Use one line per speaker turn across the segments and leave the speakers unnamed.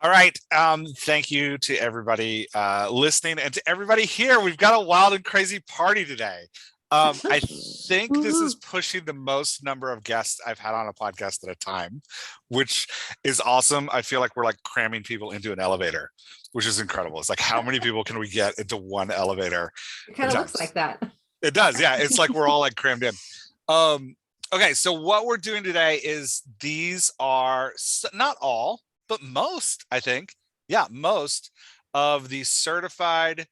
All right. Thank you to everybody listening and to everybody here. We've got a wild and crazy party today. I think this is pushing the most number of guests I've had on a podcast at a time, which is awesome. I feel like we're like cramming people into an elevator, which is incredible. It's like, how many people can we get into one elevator?
It kind of looks like that.
It does. Yeah. It's like we're all like crammed in. Okay. So what we're doing today is these are not all, but most, I think, most of the certified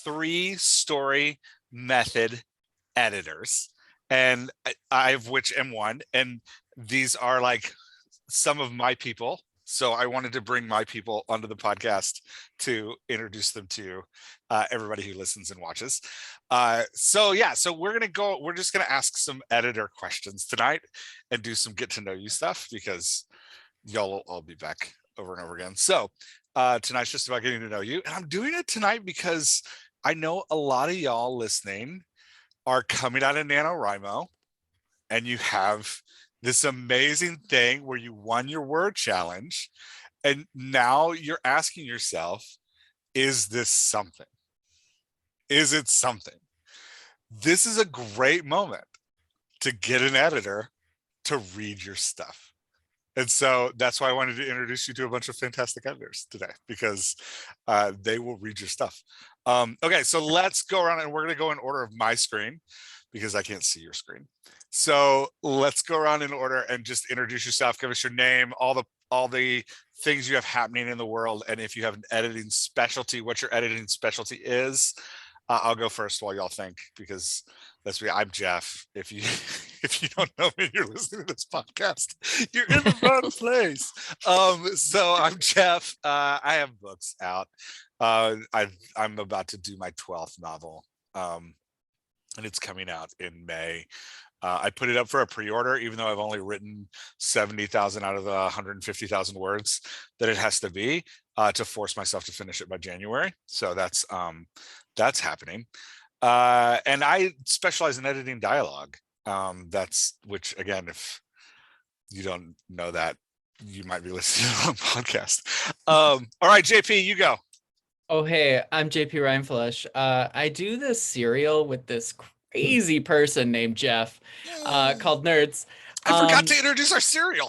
3-story method editors, and I of which am one. And these are like some of my people. So I wanted to bring my people onto the podcast to introduce them to everybody who listens and watches. So we're just gonna ask some editor questions tonight and do some get to know you stuff, because y'all will all be back over and over again. So tonight's just about getting to know you. And I'm doing it tonight because I know a lot of y'all listening are coming out of NaNoWriMo, and you have this amazing thing where you won your word challenge. And now you're asking yourself, is this something? Is it something? This is a great moment to get an editor to read your stuff. And so that's why I wanted to introduce you to a bunch of fantastic editors today, because they will read your stuff. Okay, so let's go around, and we're going to go in order of my screen because I can't see your screen. So let's go around in order and just introduce yourself. Give us your name, all the things you have happening in the world, and if you have an editing specialty, what your editing specialty is. I'll go first while y'all think, because I'm Jeff. If you don't know me, you're listening to this podcast, you're in the wrong place. So I'm Jeff. I have books out. I'm about to do my 12th novel, and it's coming out in May. I put it up for a pre-order, even though I've only written 70,000 out of the 150,000 words that it has to be, to force myself to finish it by January. So that's happening. And I specialize in editing dialogue. Which again, if you don't know that, you might be listening to the wrong podcast. All right, JP, you go.
Oh, hey, I'm JP Reinfleisch. I do this serial with this crazy person named Jeff called Nerds.
I forgot to introduce our serial.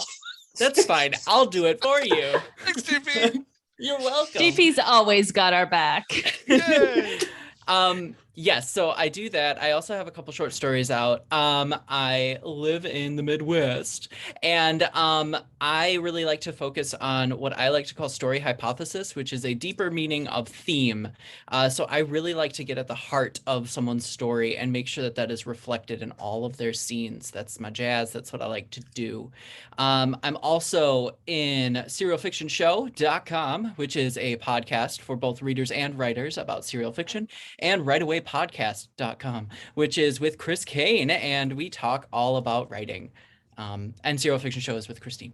That's fine. I'll do it for you.
Thanks, JP.
You're welcome.
JP's always got our back.
Yay.
Yes, so I do that. I also have a couple short stories out. I live in the Midwest, and I really like to focus on what I like to call story hypothesis, which is a deeper meaning of theme. So I really like to get at the heart of someone's story and make sure that that is reflected in all of their scenes. That's my jazz. That's what I like to do. I'm also in serialfictionshow.com, which is a podcast for both readers and writers about serial fiction, and rightawaypodcast.com, which is with Chris Kane, and we talk all about writing. And Serial Fiction Show is with Christine.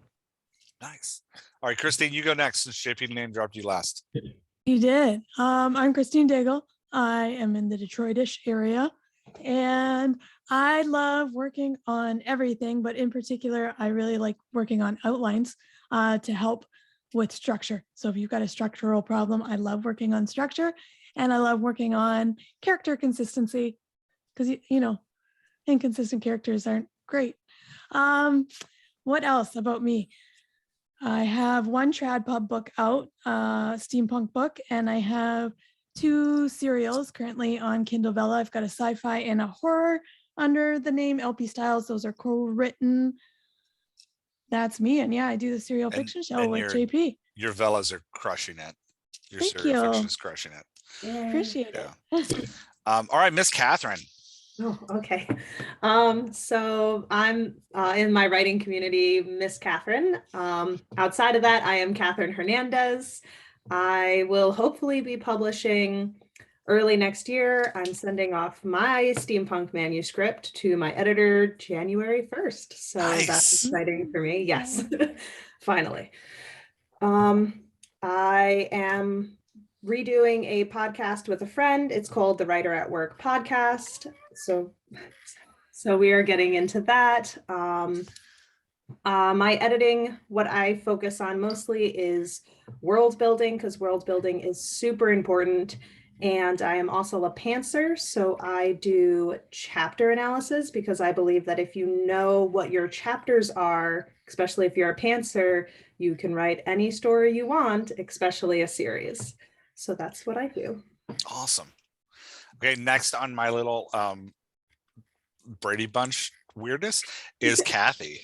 Nice. All right, Christine, you go next, since JP name dropped you last.
You did. I'm Christine Daigle. I am in the Detroitish area, and I love working on everything, but in particular, I really like working on outlines to help with structure. So if you've got a structural problem, I love working on structure, and I love working on character consistency, because, inconsistent characters aren't great. What else about me? I have one trad pub book out, steampunk book, and I have 2 serials currently on Kindle Vella. I've got a sci-fi and a horror under the name LP Styles. Those are co-written. That's me. And yeah, I do the serial fiction show with JP.
Your Vellas are crushing it. Your
Thank
serial
you.
fiction is crushing it.
Yeah. Appreciate it.
All right, Miss Catherine.
Oh, okay. So I'm in my writing community, Miss Catherine. Outside of that, I am Catherine Hernandez. I will hopefully be publishing early next year. I'm sending off my steampunk manuscript to my editor January 1st. So
Nice.
That's exciting for me. Yes, finally. I am redoing a podcast with a friend. It's called the Writer at Work podcast. So we are getting into that. My editing, what I focus on mostly is world building, because world building is super important. And I am also a pantser, so I do chapter analysis because I believe that if you know what your chapters are, especially if you're a pantser, you can write any story you want, especially a series. So that's what I do.
Awesome. Okay, next on my little Brady Bunch weirdness is Kathy.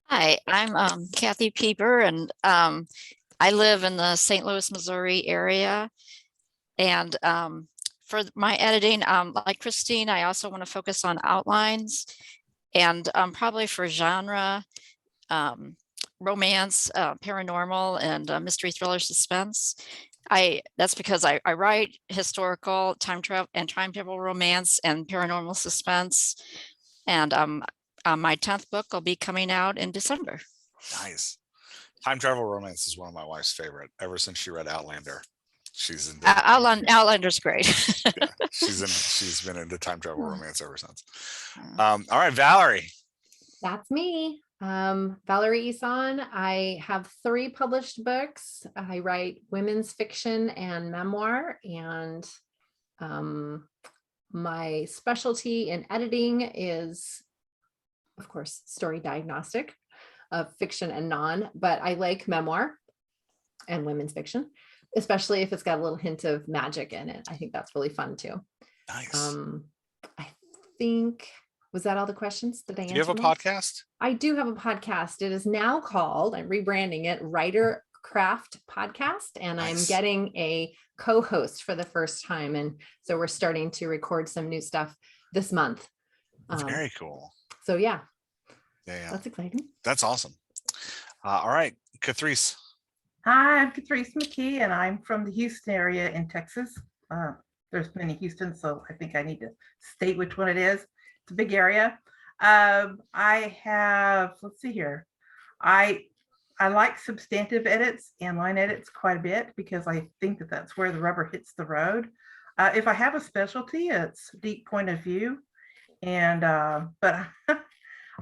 Hi, I'm Kathy Peeper, and I live in the St. Louis, Missouri area. And for my editing, like Christine, I also want to focus on outlines, and probably for genre, romance, paranormal, and mystery, thriller, suspense. That's because I write historical, time travel romance and paranormal suspense. And my 10th book will be coming out in December.
Nice. Time travel romance is one of my wife's favorite. Ever since she read Outlander, she's into
Outlander's great.
yeah, she's been into time travel romance ever since. All right, Valerie.
That's me. Valerie Isan. I have 3 published books. I write women's fiction and memoir, and my specialty in editing is, of course, story diagnostic of fiction and non, but I like memoir and women's fiction, especially if it's got a little hint of magic in it. I think that's really fun too.
Nice.
I think, was that all the questions? Did I answer?
Do you have a podcast?
I do have a podcast. It is now called, I'm rebranding it, Writer Craft Podcast, and
Nice.
I'm getting a co-host for the first time. And so we're starting to record some new stuff this month.
Very cool.
So yeah,
That's
exciting.
That's awesome. All right, Catrice.
Hi, I'm Catrice McKee, and I'm from the Houston area in Texas. There's many Houstons, so I think I need to state which one it is. It's a big area. I have, let's see here. I like substantive edits and line edits quite a bit because I think that that's where the rubber hits the road. If I have a specialty, it's deep point of view. And, but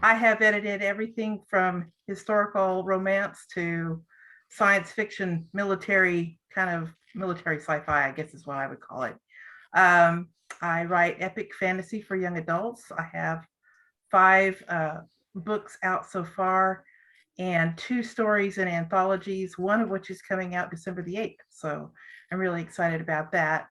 I have edited everything from historical romance to science fiction, military sci-fi, I guess is what I would call it. I write epic fantasy for young adults. I have 5 books out so far and 2 stories in anthologies, one of which is coming out December the 8th. So I'm really excited about that.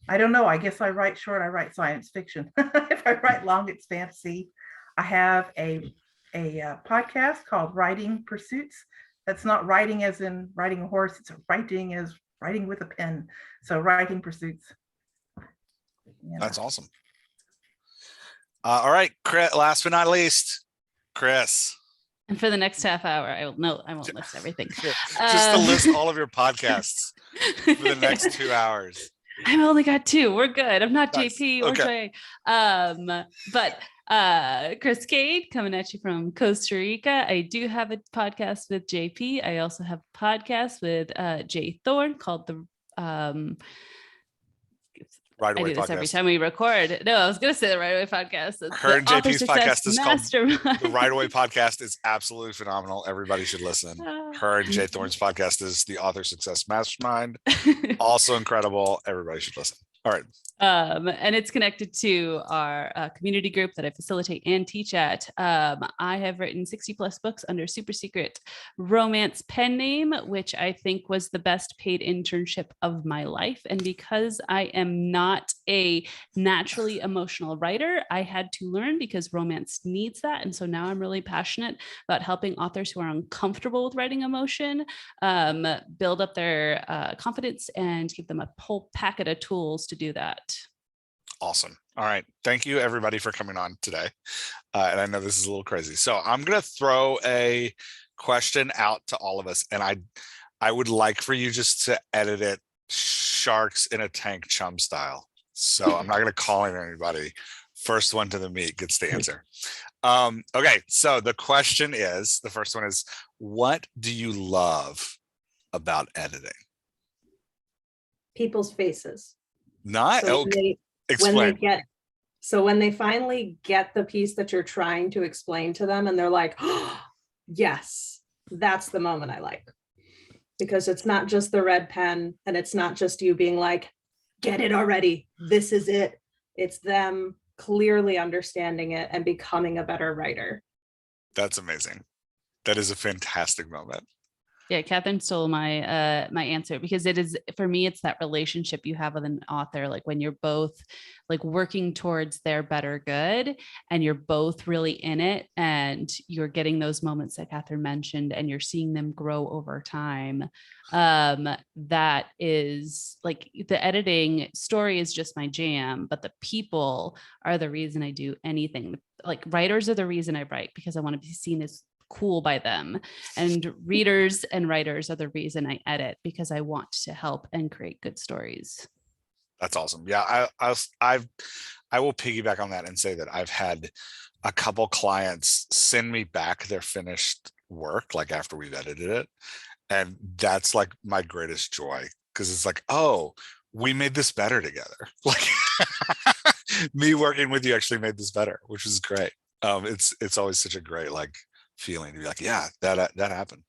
I don't know, I guess I write short, I write science fiction. If I write long, it's fantasy. I have a podcast called Writing Pursuits. That's not writing as in riding a horse, it's writing as writing with a pen. So Writing Pursuits. Yeah.
That's awesome. All right, Chris, last but not least, Chris.
And for the next half hour, I won't list everything.
Just to list all of your podcasts for the next 2 hours.
I've only got 2. We're good. I'm not
Nice.
JP or
Okay.
Trey. But Chris Cade coming at you from Costa Rica. I do have a podcast with JP. I also have a podcast with Jay Thorne called the
Right
I
Away
do this
podcast.
every time we record. No, I was going to say the Right Away podcast. It's
Her and
the Author
JP's
Success
podcast is called
Mastermind.
The Right Away podcast is absolutely phenomenal. Everybody should listen. Her and Jay Thorne's podcast is the Author Success Mastermind. Also incredible. Everybody should listen. All right.
And it's connected to our community group that I facilitate and teach at. I have written 60 plus books under super secret romance pen name, which I think was the best paid internship of my life. And because I am not a naturally emotional writer, I had to learn because romance needs that. And so now I'm really passionate about helping authors who are uncomfortable with writing emotion build up their confidence and give them a whole packet of tools to do that.
Awesome. All right. Thank you, everybody, for coming on today. And I know this is a little crazy. So I'm going to throw a question out to all of us. And I would like for you just to edit it sharks in a tank chum style. So I'm not going to call in anybody. First one to the meet gets the answer. Okay. So the question is, the first one is, what do you love about editing?
People's faces.
Not
So when
okay.
they
Explain.
get So when they finally get the piece that you're trying to explain to them and they're like, oh, yes, that's the moment I like. Because it's not just the red pen and it's not just you being like, get it already. This is it. It's them clearly understanding it and becoming a better writer.
That's amazing. That is a fantastic moment.
Yeah, Catherine stole my my answer, because it is, for me, it's that relationship you have with an author, like when you're both like working towards their better good and you're both really in it and you're getting those moments that Catherine mentioned and you're seeing them grow over time. That is like, the editing story is just my jam, but the people are the reason I do anything. Like writers are the reason I write, because I want to be seen as cool by them, and readers and writers are the reason I edit, because I want to help and create good stories.
That's awesome. Yeah, I will piggyback on that and say that I've had a couple clients send me back their finished work, like after we've edited it, and that's like my greatest joy, because it's like, oh, we made this better together. Like me working with you actually made this better, which is great. It's always such a great like feeling to be like, yeah, that happened.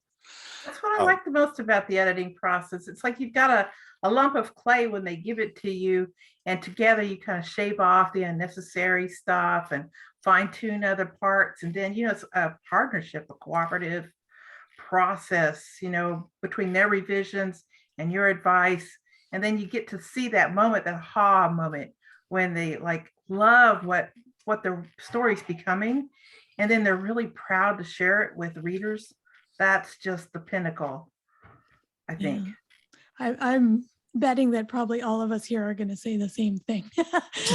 That's what I like the most about the editing process. It's like you've got a lump of clay when they give it to you, and together you kind of shave off the unnecessary stuff and fine tune other parts. And then, you know, it's a partnership, a cooperative process, you know, between their revisions and your advice. And then you get to see that moment, that aha moment, when they like love what the story's becoming. And then they're really proud to share it with readers. That's just the pinnacle, I think.
Yeah. I'm betting that probably all of us here are going to say the same thing.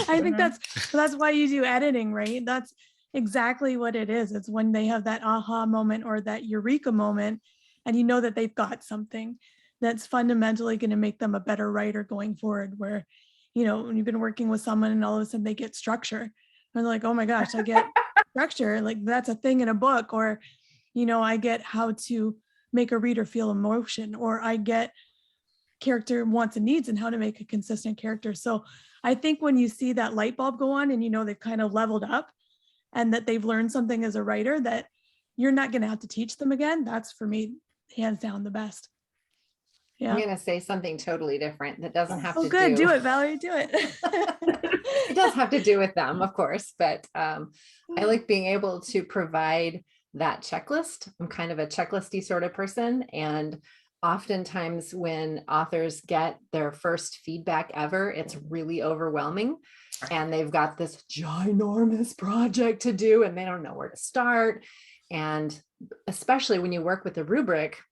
I think that's why you do editing, right? That's exactly what it is. It's when they have that aha moment or that eureka moment, and you know that they've got something that's fundamentally going to make them a better writer going forward, where, you know, when you've been working with someone and all of a sudden they get structure, and they're like, oh my gosh, I get structure, like that's a thing in a book. Or, you know, I get how to make a reader feel emotion, or I get character wants and needs and how to make a consistent character. So I think when you see that light bulb go on and you know they've kind of leveled up and that they've learned something as a writer that you're not going to have to teach them again, that's for me hands down the best. Yeah.
I'm going to say something totally different that doesn't have to
do it, Valerie, do it.
It does have to do with them, of course, but I like being able to provide that checklist. I'm kind of a checklisty sort of person, and oftentimes when authors get their first feedback ever, it's really overwhelming, and they've got this ginormous project to do and they don't know where to start. And especially when you work with a rubric,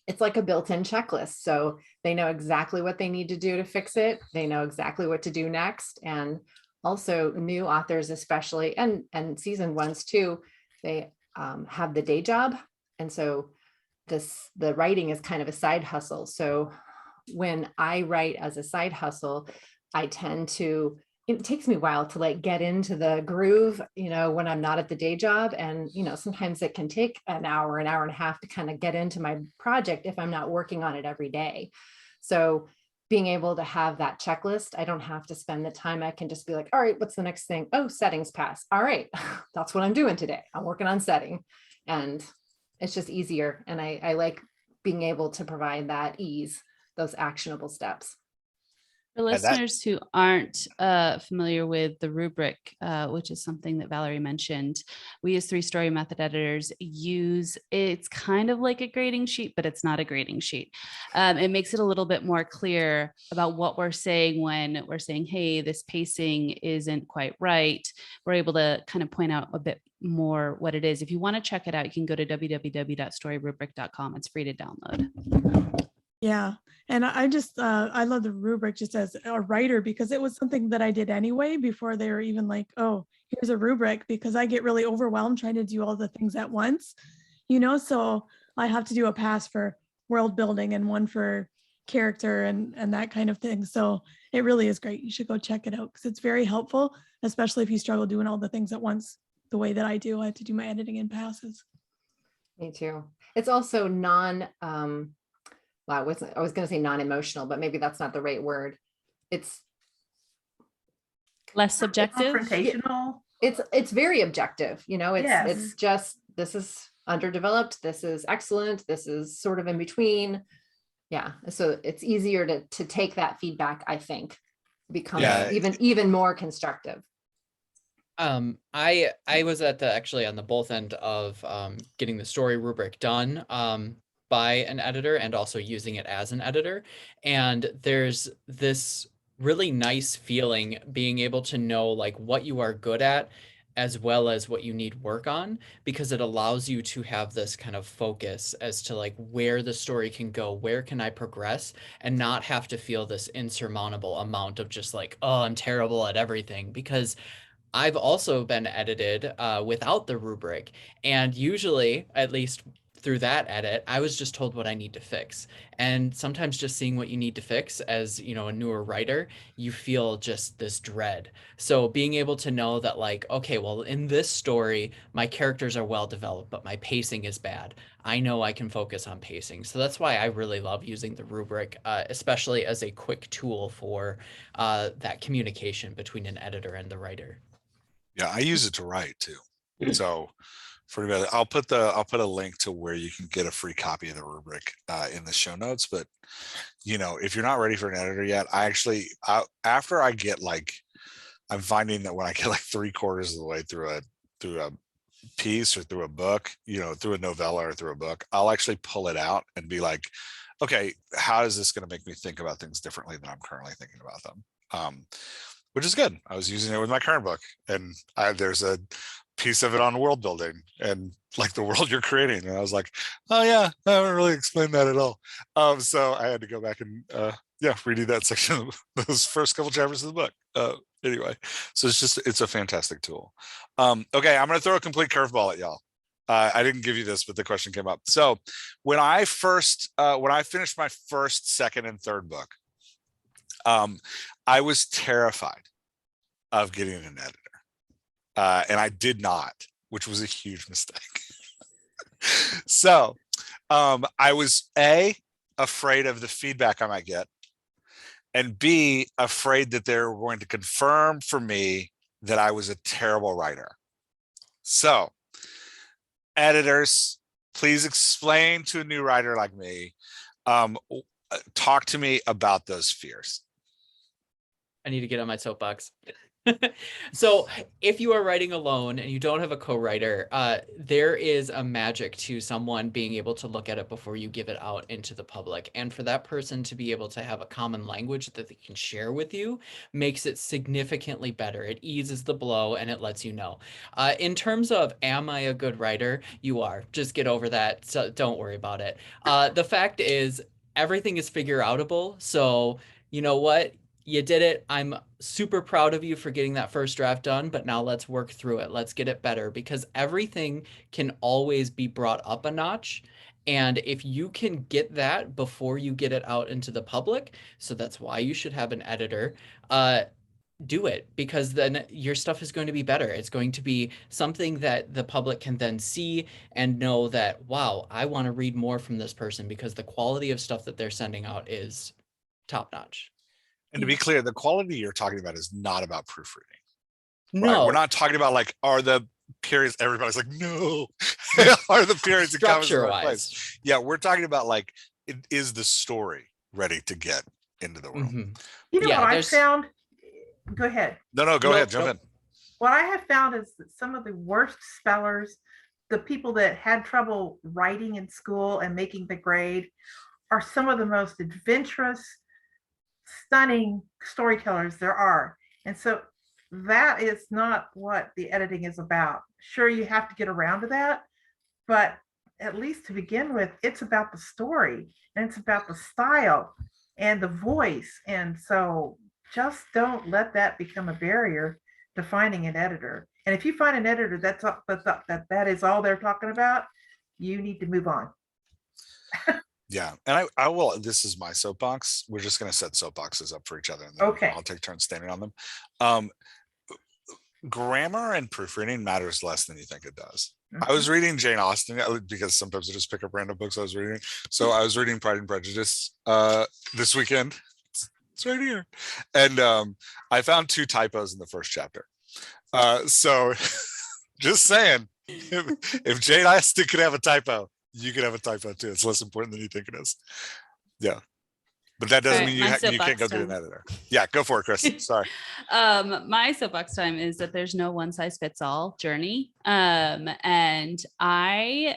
it's like a built-in checklist. So they know exactly what they need to do to fix it. They know exactly what to do next. And also new authors, especially, and seasoned ones too, they have the day job. And so the writing is kind of a side hustle. So when I write as a side hustle, I tend to, it takes me a while to like get into the groove, you know, when I'm not at the day job. And, you know, sometimes it can take an hour and a half to kind of get into my project if I'm not working on it every day. So being able to have that checklist, I don't have to spend the time. I can just be like, all right, what's the next thing? Oh, settings pass. All right, that's what I'm doing today. I'm working on setting, and it's just easier. And I like being able to provide that ease, those actionable steps.
For listeners who aren't familiar with the rubric, which is something that Valerie mentioned, we as 3-story method editors use, it's kind of like a grading sheet, but it's not a grading sheet. It makes it a little bit more clear about what we're saying when we're saying, hey, this pacing isn't quite right. We're able to kind of point out a bit more what it is. If you want to check it out, you can go to www.storyrubric.com. It's free to download.
Yeah. And I just, I love the rubric just as a writer, because it was something that I did anyway before they were even like, oh, here's a rubric, because I get really overwhelmed trying to do all the things at once, you know, so I have to do a pass for world building and one for character and that kind of thing. So it really is great. You should go check it out because it's very helpful, especially if you struggle doing all the things at once the way that I do. I have to do my editing in passes.
Me too. It's also well, I was going to say non-emotional, but maybe that's not the right word. It's
Less subjective.
confrontational.
It's very objective, you know,
Yes.
it's just, this is underdeveloped, this is excellent, this is sort of in between. Yeah, so it's easier to take that feedback, I think, becomes
Yeah.
even more constructive.
I was actually on the both end of getting the story rubric done by an editor and also using it as an editor. And there's this really nice feeling being able to know like what you are good at as well as what you need work on, because it allows you to have this kind of focus as to like where the story can go, where can I progress, and not have to feel this insurmountable amount of just like, oh, I'm terrible at everything. Because I've also been edited without the rubric, and usually, at least through that edit, I was just told what I need to fix. And sometimes just seeing what you need to fix as, you know, a newer writer, you feel just this dread. So being able to know that like, okay, well, in this story, my characters are well developed, but my pacing is bad. I know I can focus on pacing. So that's why I really love using the rubric, especially as a quick tool for that communication between an editor and the writer.
Yeah, I use it to write too. So for anybody, I'll put a link to where you can get a free copy of the rubric in the show notes. But you know, if you're not ready for an editor yet, after I get like, I'm finding that when I get like 3/4 of the way through a piece or through a book, you know, through a novella or through a book, I'll actually pull it out and be like, okay, how is this going to make me think about things differently than I'm currently thinking about them? Which is good. I was using it with my current book, and there's a piece of it on world building and like the world you're creating. And I was like, oh yeah, I haven't really explained that at all. So I had to go back and redo that section of those first couple chapters of the book. Anyway, so it's a fantastic tool. Okay, I'm going to throw a complete curveball at y'all. I didn't give you this, but the question came up. So when I finished my first, second, and third book, I was terrified of getting an editor, and I did not, which was a huge mistake. So I was afraid of the feedback I might get, and B, afraid that they were going to confirm for me that I was a terrible writer. So editors, please explain to a new writer like me, talk to me about those fears.
I need to get on my soapbox. So if you are writing alone and you don't have a co-writer, there is a magic to someone being able to look at it before you give it out into the public. And for that person to be able to have a common language that they can share with you makes it significantly better. It eases the blow and it lets you know. In terms of, am I a good writer? You are. Just get over that. So don't worry about it. The fact is, everything is figure outable. So you know what? You did it. I'm super proud of you for getting that first draft done, but now let's work through it. Let's get it better, because everything can always be brought up a notch. And if you can get that before you get it out into the public, so that's why you should have an editor, do it, because then your stuff is going to be better. It's going to be something that the public can then see and know that, wow, I want to read more from this person because the quality of stuff that they're sending out is top notch.
And to be clear, the quality you're talking about is not about proofreading.
No,
right? We're not talking about like, are the periods, everybody's like, no, are the periods and commas in the right place? Yeah, we're talking about like, is the story ready to get into the world?
Mm-hmm.
You know what I found? Go ahead.
No, go ahead, jump in.
What I have found is that some of the worst spellers, the people that had trouble writing in school and making the grade, are some of the most adventurous, stunning storytellers there are. And so that is not what the editing is about. Sure, you have to get around to that, but at least to begin with, it's about the story and it's about the style and the voice. And so just don't let that become a barrier to finding an editor. And if you find an editor that is all they're talking about, you need to move on.
Yeah, and I will, this is my soapbox. We're just going to set soapboxes up for each other, and then
okay,
I'll take turns standing on them. Grammar and proofreading matters less than you think it does. I was reading Jane Austen because sometimes I just pick up random books I was reading. So I was reading Pride and Prejudice this weekend. It's right here. And I found 2 typos in the first chapter. So just saying, if Jane Austen could have a typo, you could have a typo too. It's less important than you think it is. Yeah. But that doesn't
All right,
mean
my
you can't go
soapbox
to an
time.
editor. Yeah, go for it, Chris. Sorry.
My soapbox time is that there's no one size fits all journey. And I,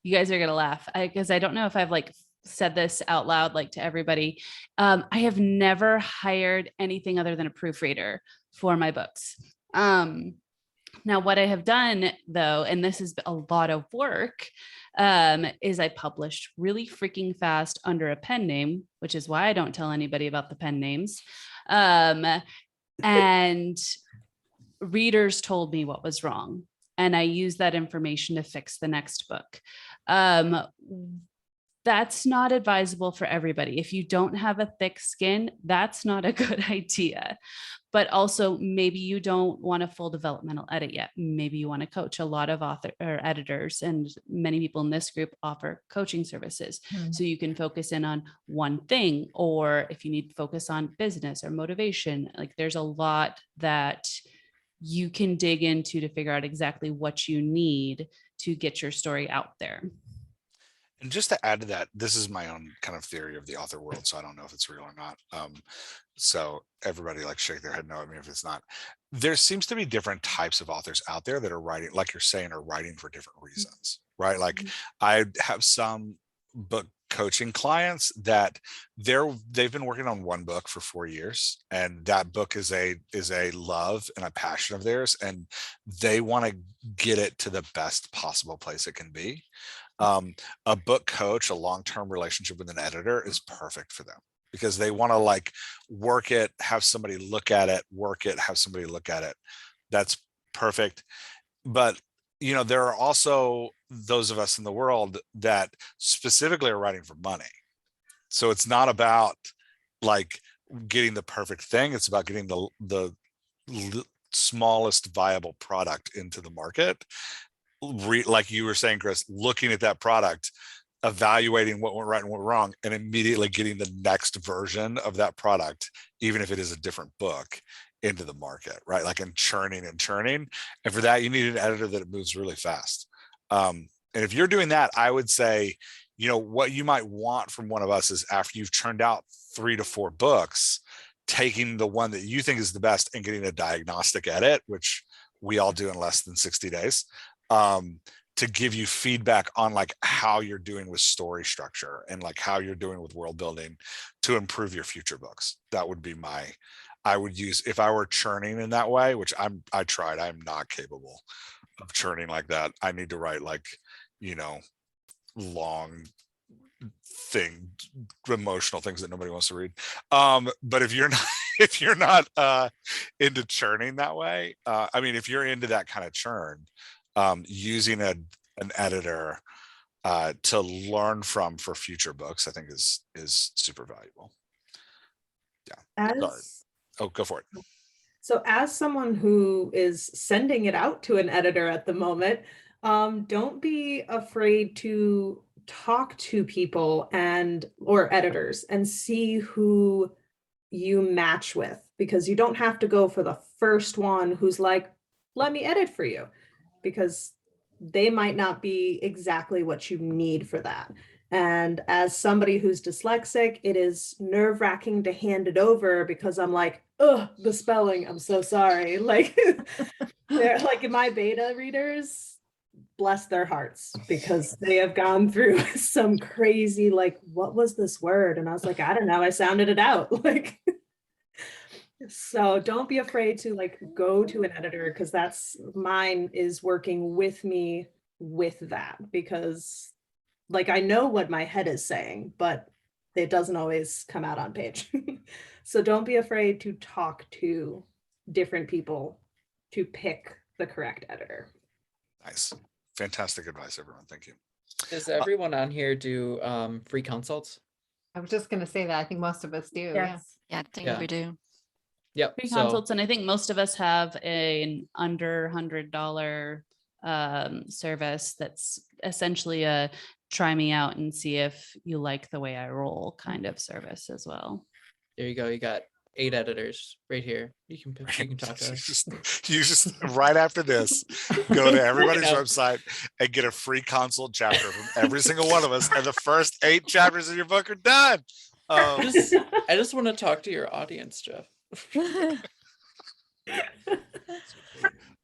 you guys are gonna laugh because I don't know if I've like said this out loud, like to everybody. I have never hired anything other than a proofreader for my books. Now, what I have done though, and this is a lot of work, is I published really freaking fast under a pen name, which is why I don't tell anybody about the pen names. And readers told me what was wrong, and I used that information to fix the next book. That's not advisable for everybody. If you don't have a thick skin, that's not a good idea. But also maybe you don't want a full developmental edit yet. Maybe you want to coach. A lot of author or editors and many people in this group offer coaching services. So you can focus in on one thing, or if you need to focus on business or motivation, like there's a lot that you can dig into to figure out exactly what you need to get your story out there.
And just to add to that, this is my own kind of theory of the author world, so I don't know if it's real or not. So everybody like shake their head no at me if it's not. There seems to be different types of authors out there that are writing, like you're saying, are writing for different reasons, right? Like I have some book coaching clients that they've been working on one book for 4 years, and that book is a love and a passion of theirs, and they want to get it to the best possible place it can be. A book coach, a long-term relationship with an editor is perfect for them because they want to like work it, have somebody look at it, work it, have somebody look at it. That's perfect. But you know, there are also those of us in the world that specifically are writing for money. So it's not about like getting the perfect thing. It's about getting the smallest viable product into the market. Like you were saying, Chris, looking at that product, evaluating what went right and what went wrong, and immediately getting the next version of that product, even if it is a different book, into the market, right? Like in churning and churning. And for that, you need an editor that moves really fast. And if you're doing that, I would say, you know, what you might want from one of us is after you've churned out 3 to 4 books, taking the one that you think is the best and getting a diagnostic edit, which we all do in less than 60 days. To give you feedback on like how you're doing with story structure and like how you're doing with world building to improve your future books. That would be I would use if I were churning in that way, which I tried. I'm not capable of churning like that. I need to write like, you know, long emotional things that nobody wants to read. But if you're not into churning that way, I mean, if you're into that kind of churn, using an editor to learn from for future books, I think is super valuable. Yeah. Oh, go for it.
So as someone who is sending it out to an editor at the moment, don't be afraid to talk to people or editors and see who you match with, because you don't have to go for the first one who's like, let me edit for you, because they might not be exactly what you need for that. And as somebody who's dyslexic, it is nerve-wracking to hand it over because I'm like, oh, the spelling, I'm so sorry. Like, they're like my beta readers, bless their hearts, because they have gone through some crazy, like, what was this word? And I was like, I don't know, I sounded it out. Like, so don't be afraid to like go to an editor, because mine is working with me with that, because like I know what my head is saying, but it doesn't always come out on page. So don't be afraid to talk to different people to pick the correct editor.
Nice. Fantastic advice, everyone. Thank you.
Does everyone on here do free consults?
I was just going to say that. I think most of us do. Yeah.
Yeah, I think we do.
Yep.
Free consults, and I think most of us have an under $100 service that's essentially a try me out and see if you like the way I roll kind of service as well.
There you go. You got 8 editors right here. You can talk to us.
You just right after this, go to everybody's
I know.
website and get a free consult chapter from every single one of us, and the first 8 chapters of your book are done.
I just want to talk to your audience, Jeff.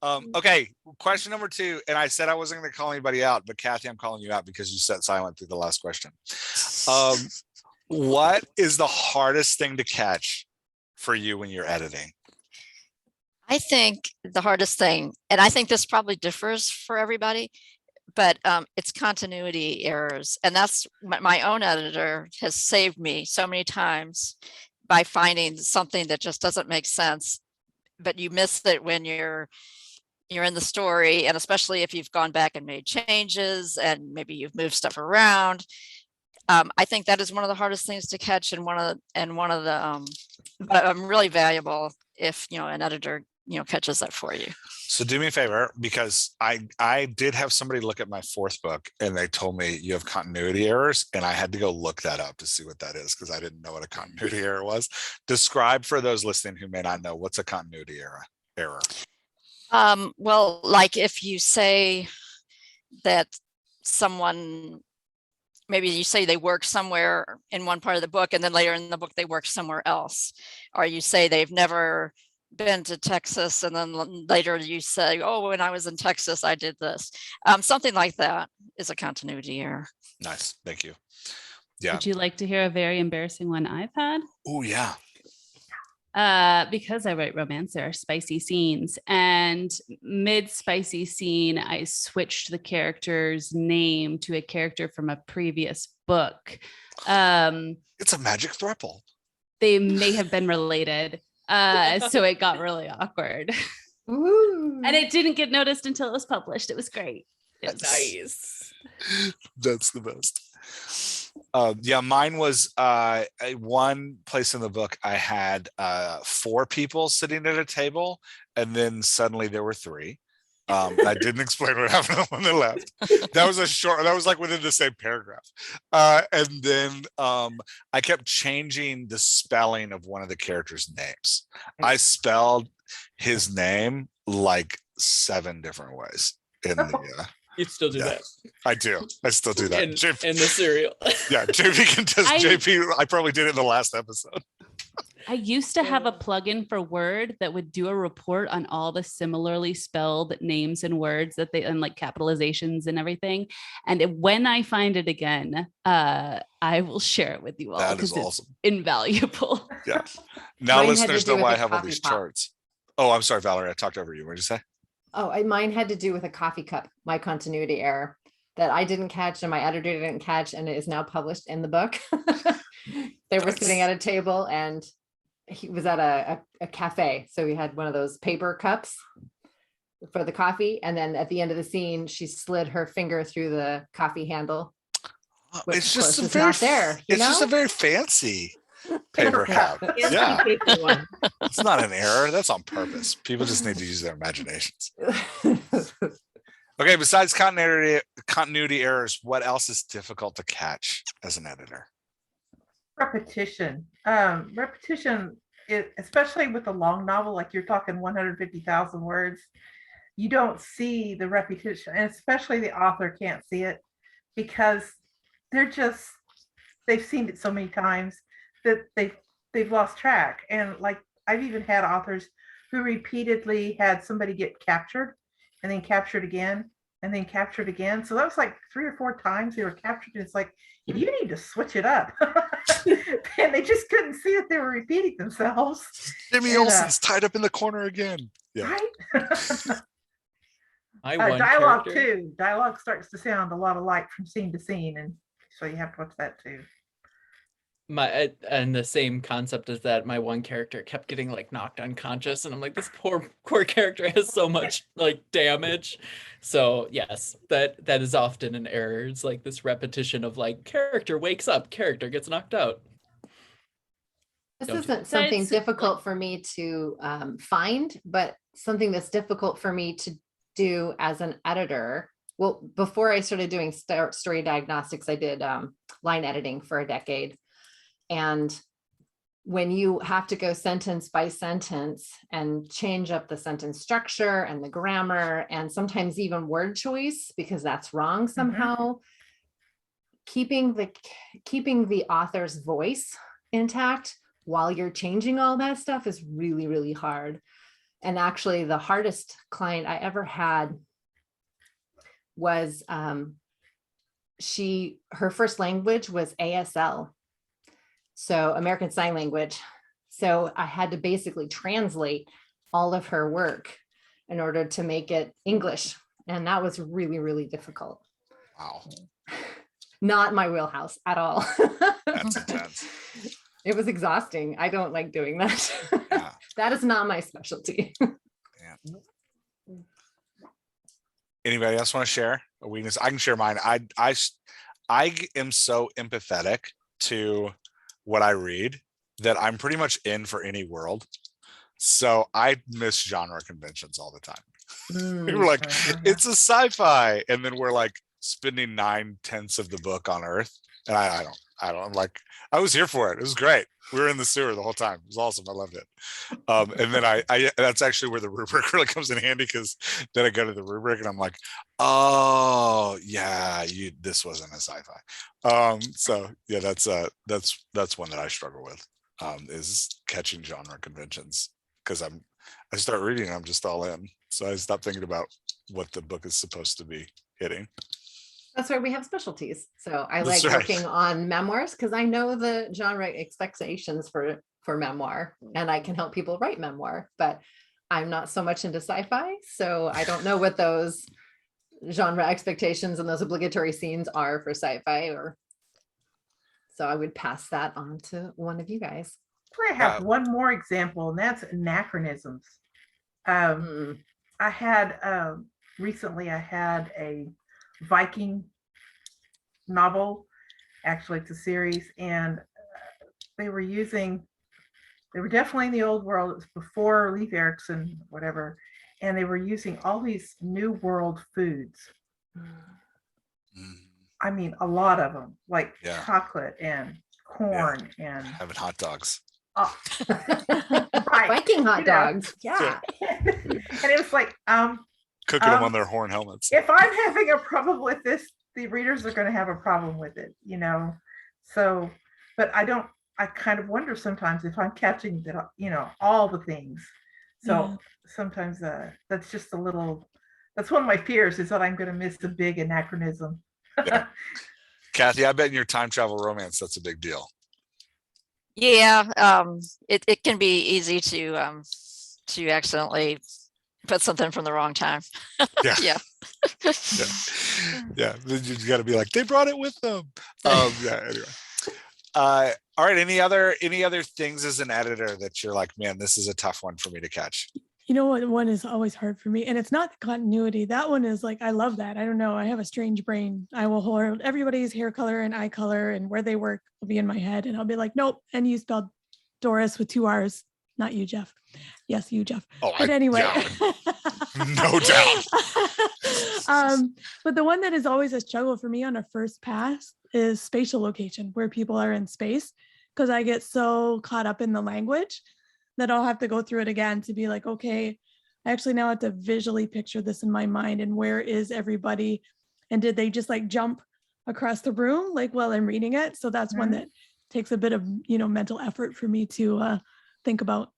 Okay, question number 2, and I said I wasn't going to call anybody out, but Kathy, I'm calling you out because you sat silent through the last question. What is the hardest thing to catch for you when you're editing?
I think the hardest thing, and I think this probably differs for everybody, but it's continuity errors. And that's my own editor has saved me so many times by finding something that just doesn't make sense, but you miss it when you're in the story, and especially if you've gone back and made changes and maybe you've moved stuff around. I think that is one of the hardest things to catch, and one of the but really valuable if an editor catches that for you.
So do me a favor, because I did have somebody look at my 4th book and they told me you have continuity errors, and I had to go look that up to see what that is because I didn't know what a continuity error was. Describe for those listening who may not know, what's a continuity error?
Well, like if you say that someone, maybe you say they work somewhere in one part of the book and then later in the book they work somewhere else, or you say they've never been to Texas and then later you say, oh, when I was in Texas I did this. Something like that is a continuity error.
Nice, thank you. Yeah.
Would you like to hear a very embarrassing one I've had?
Oh yeah.
Because I write romance, there are spicy scenes, and mid-spicy scene, I switched the character's name to a character from a previous book.
It's a magic throuple.
They may have been related, so it got really awkward.
Ooh.
And it didn't get noticed until it was published. It was great. It's
Nice.
That's the best. Yeah, mine was one place in the book I had 4 people sitting at a table, and then suddenly there were 3. I didn't explain what happened when they left. That was like within the same paragraph. And then I kept changing the spelling of one of the characters' names. I spelled his name like 7 different ways in the
You still do that.
I do. I still do that.
In the serial.
Yeah, JP can test. JP, I probably did it in the last episode.
I used to have a plugin for Word that would do a report on all the similarly spelled names and words that they, and like capitalizations and everything. And when I find it again, I will share it with you all.
That is
it's
awesome.
Invaluable.
Yeah. Now
Mine had to
listeners
do
know
with
why I
a
have all
coffee
these
pot.
charts. Oh, I'm sorry, Valerie. I talked over you. What did you say?
Oh, mine had to do with a coffee cup, my continuity error that I didn't catch and my editor didn't catch, and it is now published in the book. They were sitting at a table and he was at a cafe. So we had one of those paper cups for the coffee. And then at the end of the scene, she slid her finger through the coffee handle. which
It's
of
just
course
a
is
very
not there.
it's just a very fancy paper cup. Yeah,
Paper one.
it's not an error. That's on purpose. People just need to use their imaginations. Okay, besides continuity errors, what else is difficult to catch as an editor?
Repetition. Repetition, especially with a long novel, like you're talking 150,000 words, you don't see the repetition, and especially the author can't see it because they've seen it so many times that they've lost track. And like I've even had authors who repeatedly had somebody get captured and then captured again and then captured again. So that was like 3 or 4 times they were captured. And it's like, you need to switch it up. And they just couldn't see that they were repeating themselves.
Jimmy Olsen's tied up in the corner again. Yeah.
Right?
One
Dialogue
character.
too. Dialogue starts to sound a lot alike from scene to scene. And so you have to watch that too.
And the same concept is that my one character kept getting like knocked unconscious, and I'm like, this poor character has so much like damage. So yes, that is often an error. It's like this repetition of like character wakes up, character gets knocked out.
This
Don't
isn't
So
something
it's
difficult for me to find, but something that's difficult for me to do as an editor. Well, before I started doing story diagnostics, I did line editing for a decade. And when you have to go sentence by sentence and change up the sentence structure and the grammar and sometimes even word choice because that's wrong somehow, keeping the author's voice intact while you're changing all that stuff is really, really hard. And actually the hardest client I ever had was her first language was ASL. So American Sign Language. So I had to basically translate all of her work in order to make it English. And that was really, really difficult.
Wow.
Not my wheelhouse at all.
That's intense.
It was exhausting. I don't like doing that.
Yeah.
That is not my specialty.
Yeah. Anybody else want to share a weakness? I can share mine. I am so empathetic to what I read that I'm pretty much in for any world. So I miss genre conventions all the time. We were like, it's a sci-fi. And then we're like spending 9/10 of the book on Earth. And I don't, I'm like, I was here for it. It was great. We were in the sewer the whole time. It was awesome. I loved it. And then I that's actually where the rubric really comes in handy, because then I go to the rubric and I'm like, oh yeah, this wasn't a sci-fi. So yeah, that's one that I struggle with, is catching genre conventions, because I start reading and I'm just all in. So I stop thinking about what the book is supposed to be hitting.
That's why we have specialties. So I
That's
like
right.
working on memoirs because I know the genre expectations for memoir, and I can help people write memoir, but I'm not so much into sci-fi. So I don't know what those genre expectations and those obligatory scenes are for sci-fi, so I would pass that on to one of you guys.
I have one more example, and that's anachronisms. I had recently I had a Viking novel, actually it's a series, and they were definitely in the old world. It was before Leif Erikson, whatever, and they were using all these new world foods. I mean, a lot of them, like chocolate and corn and
having hot dogs.
Right.
Viking hot dogs. Yeah.
And it was like,
cooking them on their horn helmets.
If I'm having a problem with this, the readers are going to have a problem with it, So, but I kind of wonder sometimes if I'm catching all the things. So sometimes that's just that's one of my fears, is that I'm going to miss the big anachronism.
Yeah. Kathy, I bet in your time travel romance, that's a big deal.
Yeah, it can be easy to accidentally put something from the wrong time. Yeah.
Yeah. You got to be like, they brought it with them. Anyway. All right. Any other things as an editor that you're like, man, this is a tough one for me to catch?
You know what one is always hard for me, and it's not the continuity. That one is like, I love that. I don't know. I have a strange brain. I will hold everybody's hair color and eye color and where they work will be in my head, and I'll be like, nope. And you spelled Doris with 2 R's, not you, Jeff. Yes, you, Jeff. But anyway,
no doubt.
But the one that is always a struggle for me on a first pass is spatial location, where people are in space, because I get so caught up in the language that I'll have to go through it again to be like, okay, I actually now have to visually picture this in my mind, and where is everybody, and did they just like jump across the room like while I'm reading it? So that's one that takes a bit of mental effort for me to think about.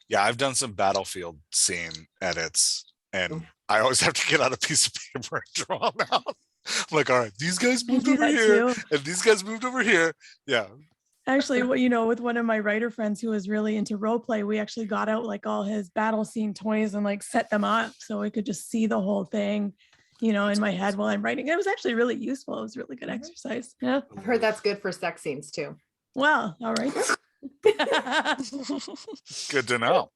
Yeah, I've done some battlefield scene edits, and I always have to get out a piece of paper and draw them out. I'm like, all right, these guys moved over here, and these guys moved over here. Yeah.
Actually, with one of my writer friends who was really into role play, we actually got out like all his battle scene toys and like set them up so we could just see the whole thing, in my head while I'm writing. It was actually really useful. It was really good exercise. Yeah.
I've heard that's good for sex scenes too.
Well, all right.
Good to know.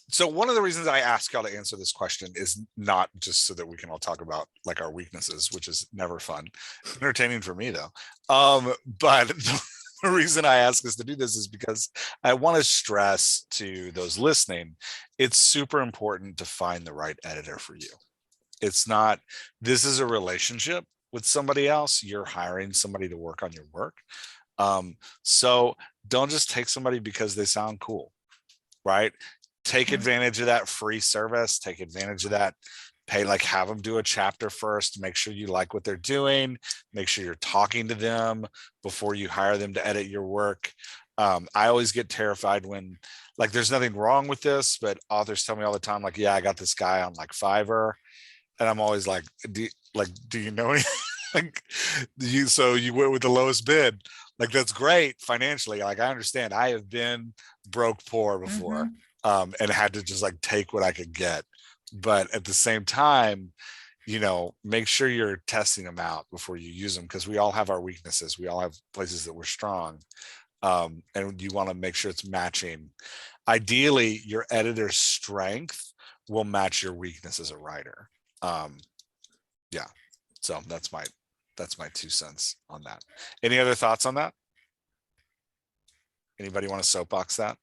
So one of the reasons I ask y'all to answer this question is not just so that we can all talk about like our weaknesses, which is never fun, entertaining for me though. But the reason I ask us to do this is because I want to stress to those listening, it's super important to find the right editor for you. This is a relationship with somebody else. You're hiring somebody to work on your work. So don't just take somebody because they sound cool, right? Take advantage of that free service, take advantage of that, pay, like have them do a chapter first, make sure you like what they're doing, make sure you're talking to them before you hire them to edit your work. I always get terrified when, like, there's nothing wrong with this, but authors tell me all the time, like, yeah, I got this guy on like Fiverr. And I'm always like, do you know anything? Like, so you went with the lowest bid. Like, that's great financially. Like, I understand. I have been broke poor before, and had to just like take what I could get. But at the same time, you know, make sure you're testing them out before you use them, because we all have our weaknesses. We all have places that we're strong. And you want to make sure it's matching. Ideally, your editor's strength will match your weakness as a writer. Yeah, so that's my 2 cents on that. Any other thoughts on that? Anybody want to soapbox that?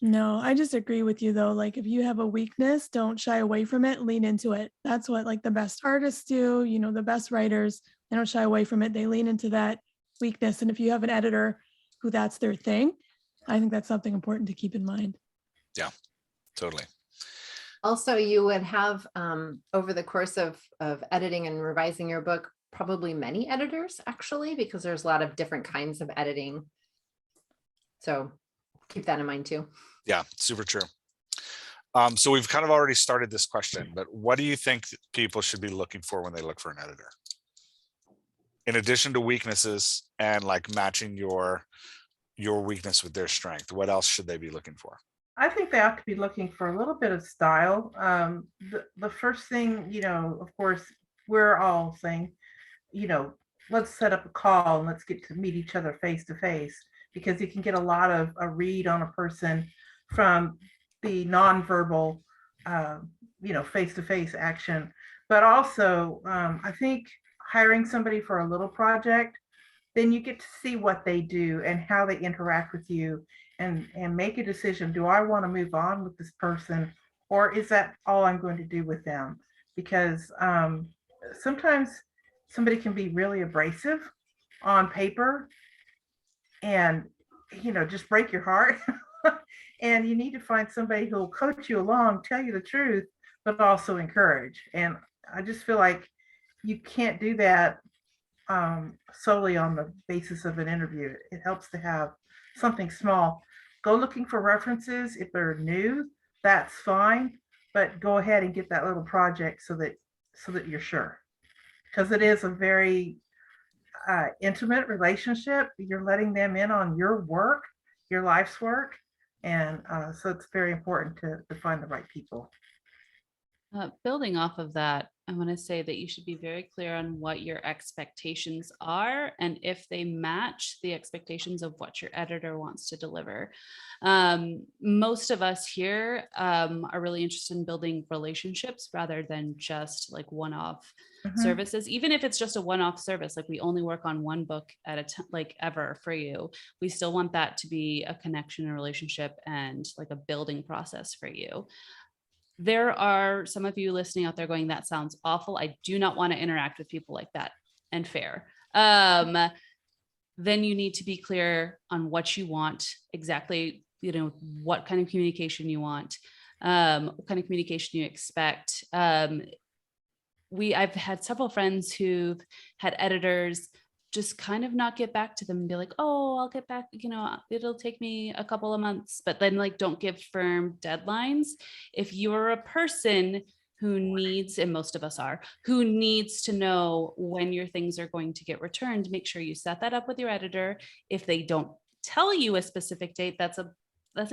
No, I just agree with you though. Like if you have a weakness, don't shy away from it, lean into it. That's what like the best artists do, you know, the best writers, they don't shy away from it. They lean into that weakness. And if you have an editor who that's their thing, I think that's something important to keep in mind.
Yeah, totally.
Also, you would have over the course of editing and revising your book, probably many editors actually, because there's a lot of different kinds of editing. So keep that in mind too.
Yeah, super true. So we've kind of already started this question, but what do you think people should be looking for when they look for an editor? In addition to weaknesses and like matching your weakness with their strength, what else should they be looking for?
I think they ought to be looking for a little bit of style. The first thing, you know, of course, we're all saying, you know, let's set up a call and let's get to meet each other face to face, because you can get a lot of a read on a person from the nonverbal, you know, face to face action. But also, I think hiring somebody for a little project, then you get to see what they do and how they interact with you, and make a decision. Do I want to move on with this person, or is that all I'm going to do with them? Because sometimes somebody can be really abrasive on paper and, you know, just break your heart. And you need to find somebody who will coach you along, tell you the truth, but also encourage. And I just feel like you can't do that solely on the basis of an interview. It helps to have something small. Go looking for references. If they're new, that's fine, but go ahead and get that little project so that you're sure, because it is a very intimate relationship. You're letting them in on your work, your life's work, and so it's very important to find the right people.
Building off of that, I want to say that you should be very clear on what your expectations are and if they match the expectations of what your editor wants to deliver. Most of us here are really interested in building relationships rather than just like one-off services. Even if it's just a one-off service, like we only work on one book at a time, like ever for you, we still want that to be a connection and relationship and like a building process for you. There are some of you listening out there going, that sounds awful. I do not want to interact with people like that. And fair. Then you need to be clear on what you want exactly, you know, what kind of communication you want, what kind of communication you expect. I've had several friends who've had editors just kind of not get back to them and be like, oh, I'll get back, you know, it'll take me a couple of months, but then like don't give firm deadlines. If you're a person who needs, and most of us are, who needs to know when your things are going to get returned, make sure you set that up with your editor. If they don't tell you a specific date, that's a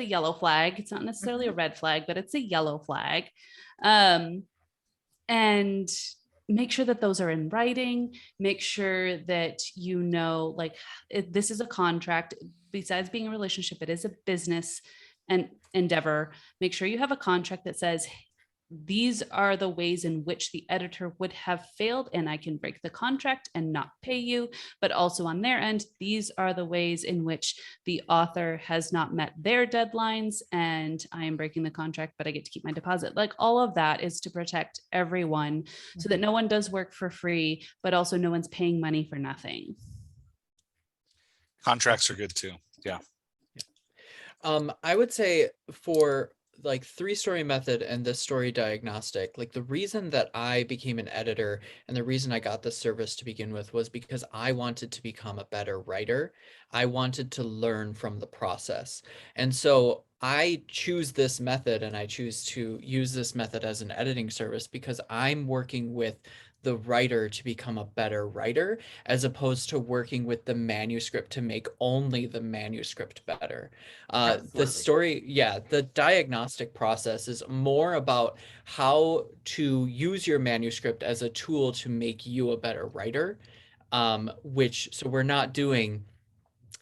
yellow flag. It's not necessarily a red flag, but it's a yellow flag. And make sure that those are in writing. Make sure that you know, like, this is a contract. Besides being a relationship, it is a business and endeavor. Make sure you have a contract that says, these are the ways in which the editor would have failed, and I can break the contract and not pay you. But also on their end, these are the ways in which the author has not met their deadlines, and I am breaking the contract, but I get to keep my deposit. Like, all of that is to protect everyone so that no one does work for free, but also no one's paying money for nothing.
Contracts are good too. Yeah.
I would say for like 3-story method and the story diagnostic, like the reason that I became an editor and the reason I got this service to begin with was because I wanted to become a better writer. I wanted to learn from the process. And so I choose this method and I choose to use this method as an editing service because I'm working with the writer to become a better writer, as opposed to working with the manuscript to make only the manuscript better. The diagnostic process is more about how to use your manuscript as a tool to make you a better writer, so we're not doing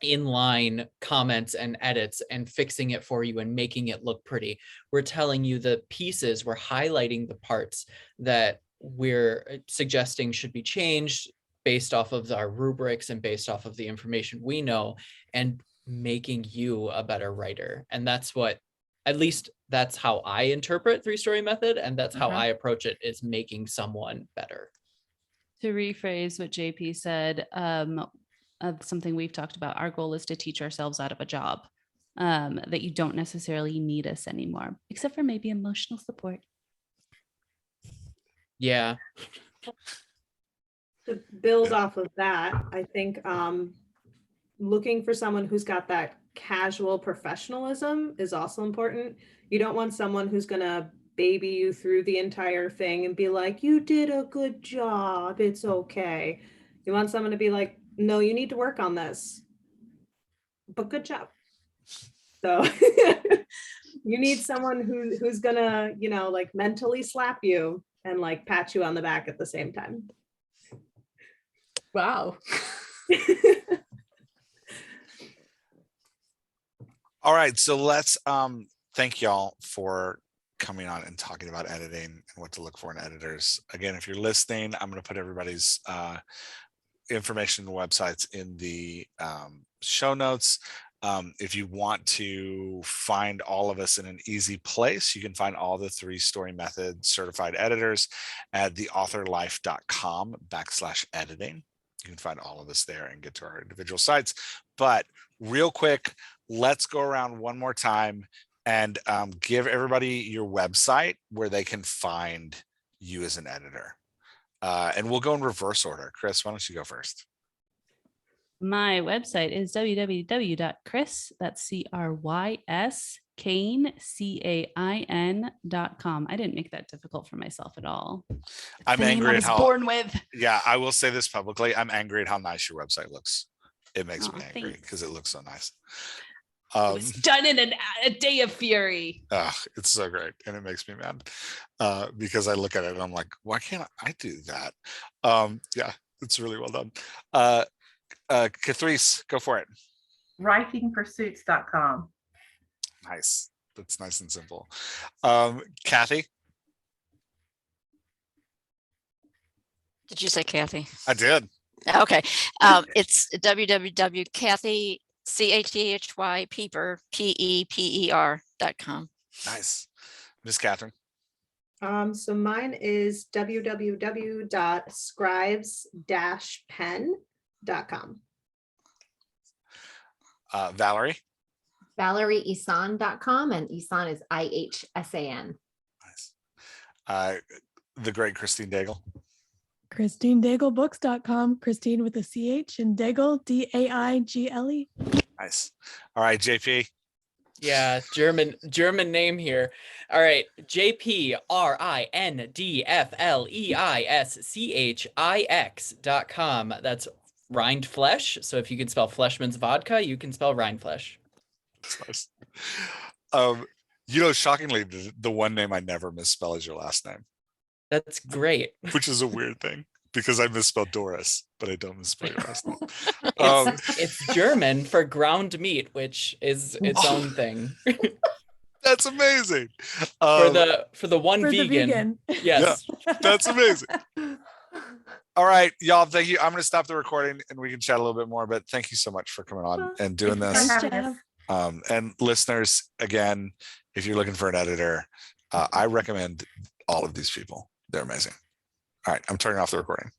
inline comments and edits and fixing it for you and making it look pretty. We're telling you the pieces, we're highlighting the parts that we're suggesting should be changed based off of our rubrics and based off of the information we know, and making you a better writer. And that's what, at least that's how I interpret 3-story method, and that's how I approach it, is making someone better.
To rephrase what JP said, of something we've talked about, our goal is to teach ourselves out of a job, that you don't necessarily need us anymore, except for maybe emotional support.
Yeah.
To build off of that, I think looking for someone who's got that casual professionalism is also important. You don't want someone who's gonna baby you through the entire thing and be like, you did a good job, it's okay. You want someone to be like, no, you need to work on this, but good job. So you need someone who's gonna, you know, like mentally slap you and like pat you on the back at the same time.
Wow.
All right, so let's thank y'all for coming on and talking about editing and what to look for in editors. Again, if you're listening, I'm going to put everybody's information and websites in the show notes. If you want to find all of us in an easy place, you can find all the 3-story method certified editors at theauthorlife.com/editing. You can find all of us there and get to our individual sites. But real quick, let's go around one more time and give everybody your website where they can find you as an editor. And we'll go in reverse order. Chris, why don't you go first?
My website is www.chris, that's CRYS, Cain, CAIN.com. I didn't make that difficult for myself at all.
I'm
The name
angry
I
at
was
how,
born with.
yeah, I will say this publicly. I'm angry at how nice your website looks. It makes me
Aw,
angry
thanks.
because it looks so nice.
It was done in a day of fury.
It's so great. And it makes me mad because I look at it and I'm like, why can't I do that? Yeah, it's really well done. Catrice, go for it.
Writingpursuits.com.
Nice. That's nice and simple. Kathy?
Did you say Kathy?
I did.
Okay. It's www.Kathy, CATHY Peeper, PEPER.com.
Nice. Miss Catherine?
So mine is www.scribes-pen.com.
Valerie?
ValerieIsan.com, and Isan is IHSAN.
Nice. The great Christine Daigle?
ChristineDaigleBooks.com, Christine with a CH, and Daigle, DAIGLE.
Nice. All right, JP?
Yeah, German name here. All right, JPRINDFLEISCHIX.com. That's Rindflesh. So if you can spell Fleshman's vodka, you can spell Rindflesh.
That's nice. Shockingly, the one name I never misspell is your last name.
That's great.
Which is a weird thing because I misspelled Doris, but I don't misspell your last name.
It's German for ground meat, which is its own thing.
That's amazing.
For the one
For
vegan.
the vegan.
Yes.
Yeah, that's amazing. All right, y'all. Thank you. I'm going to stop the recording and we can chat a little bit more, but thank you so much for coming on and doing this.
Thanks for having us.
And listeners, again, if you're looking for an editor, I recommend all of these people. They're amazing. All right, I'm turning off the recording.